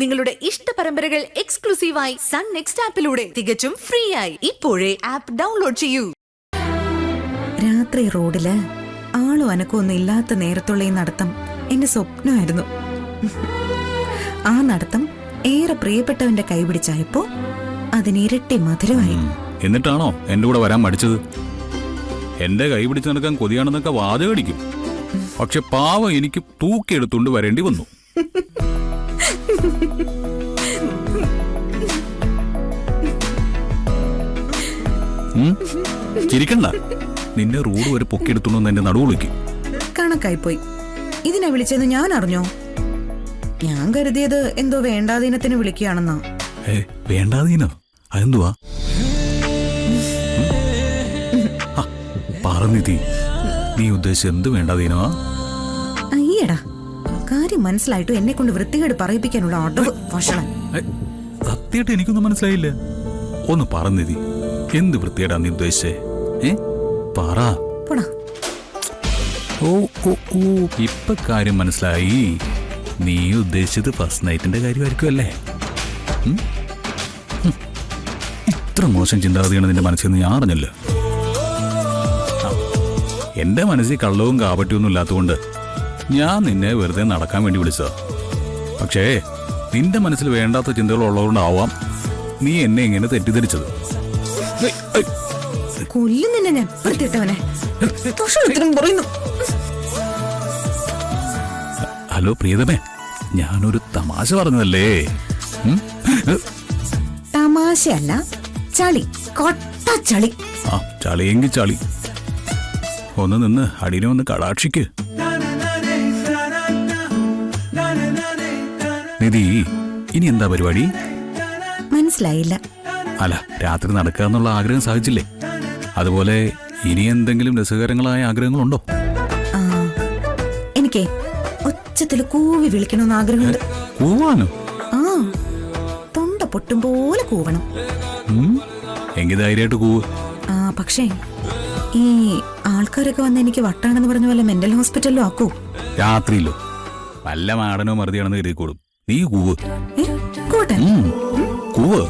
നിങ്ങളുടെ ഇഷ്ട പരമ്പരകൾ എക്സ്ക്ലൂസീവായി സൺ നെക്സ്റ്റ് ആപ്പിലൂടെ തികച്ചും ഫ്രീ ആയി ഇപ്പോഴേ ആപ്പ് ഡൗൺലോഡ് ചെയ്യൂ. രാത്രി റോഡില് ആളും അനക്കൊന്നും ഇല്ലാത്ത നേരത്തുള്ള ഈ നടത്തം എന്റെ സ്വപ്നമായിരുന്നു. ആ നടത്തം ഏറെ പ്രിയപ്പെട്ടവന്റെ കൈപിടിച്ചായപ്പോ അതിനിരട്ടി മധുരമായി. എന്നിട്ടാണോ എന്റെ കൂടെ വരാൻ മടിച്ചത്? എന്റെ കൈ പിടിച്ചു നടക്കാൻ കൊതിയാണെന്നൊക്കെ വാചകടിക്കും. പക്ഷെ പാവം എനിക്ക് തൂക്കിയെടുത്തുകൊണ്ട് വരേണ്ടി വന്നു. ചിരിക്കണ്ട. നിന്നെ റോഡ് വരെ പൊക്കിയെടുത്തുകൊണ്ട് എന്റെ നടുവ് വിളിക്കും. കണക്കായിപ്പോയി. ഇതിനെ വിളിച്ചെന്ന് ഞാൻ അറിഞ്ഞോ? ഞാൻ കരുതിയത് എന്തോ വേണ്ടാതീനത്തിന് വിളിക്കുകയാണെന്നാ. വേണ്ടാതീനോ? അതെന്തുവാ? പറഞ്ഞിതി, നീ ഉദ്ദേശിച്ച എന്ത് വേണ്ടാതീനോ? അയ്യടാ, കാര്യം മനസ്സിലായിട്ടും എന്നെ കൊണ്ട് വൃത്തികേട് പറയിപ്പിക്കാനുള്ള അടവ് ഭക്ഷണം. സത്യമായിട്ട് എനിക്കൊന്നും മനസ്സിലായില്ല. ഒന്ന് പറഞ്ഞിതി, എന്ത് വൃത്തികേടാ നീ ഉദ്ദേശിച്ചേ? പറ. ഓ ഓ ഓ, ഇപ്പൊ കാര്യം മനസ്സിലായി. നീ ഉദ്ദേശിച്ചത് ഫസ്റ്റ് നൈറ്റിന്റെ കാര്യമായിരിക്കും അല്ലേ? ഇത്ര മോശം ചിന്താഗതിയാണ് നിന്റെ മനസ്സിൽ നിന്ന് ഞാൻ അറിഞ്ഞല്ലോ. എന്റെ മനസ്സിൽ കള്ളവും കാപട്യൊന്നും ഇല്ലാത്തതുകൊണ്ട് ഞാൻ നിന്നെ വെറുതെ നടക്കാൻ വേണ്ടി വിളിച്ചതാ. പക്ഷേ നിന്റെ മനസ്സിൽ വേണ്ടാത്ത ചിന്തകൾ ഉള്ളതുകൊണ്ടാവാം നീ എന്നെ ഇങ്ങനെ തെറ്റിദ്ധരിച്ചത്. കൊല്ലും നിന്നെ ഞാൻ, വൃത്തിയിട്ടവനെ. ഹലോ പ്രിയതമേ, ഞാനൊരു തമാശ പറഞ്ഞതല്ലേ. തമാശയല്ല, ചളി, കൊട്ട ചളി. ആ, ചളിയെങ്കിൽ ചളി. ഒന്ന് നിന്ന് അടിനെ ഒന്ന് കടാക്ഷിക്ക്. നിധി, ഇനി എന്താ പരിപാടി? മനസ്സിലായില്ല. അല്ല, രാത്രി നടക്കുക എന്നുള്ള ആഗ്രഹം സാധിച്ചില്ലേ? അതുപോലെ ഇനി എന്തെങ്കിലും രസകരങ്ങളായ ആഗ്രഹങ്ങളുണ്ടോ? എനിക്കേ ഒച്ചത്തിൽ കൂവി വിളിക്കണമെന്ന് ആഗ്രഹമുണ്ട്. കൂവാനോ? ആ, തൊണ്ട പൊട്ടും പോലെ കൂവണം. എങ്കിൽ ധൈര്യമായിട്ട് കൂവ്. പക്ഷേ ഈ ആൾക്കാരൊക്കെ വന്ന് എനിക്ക് വട്ടാണെന്ന് പറഞ്ഞ പോലെ മെന്റൽ ഹോസ്പിറ്റലിലും ആക്കൂ. രാത്രിയിലോ? വല്ല മാടനോ മറുതിയാണെന്ന് കരുതിക്കോളും. നീ കൂവ്. കൂട്ടെ കൂവ്.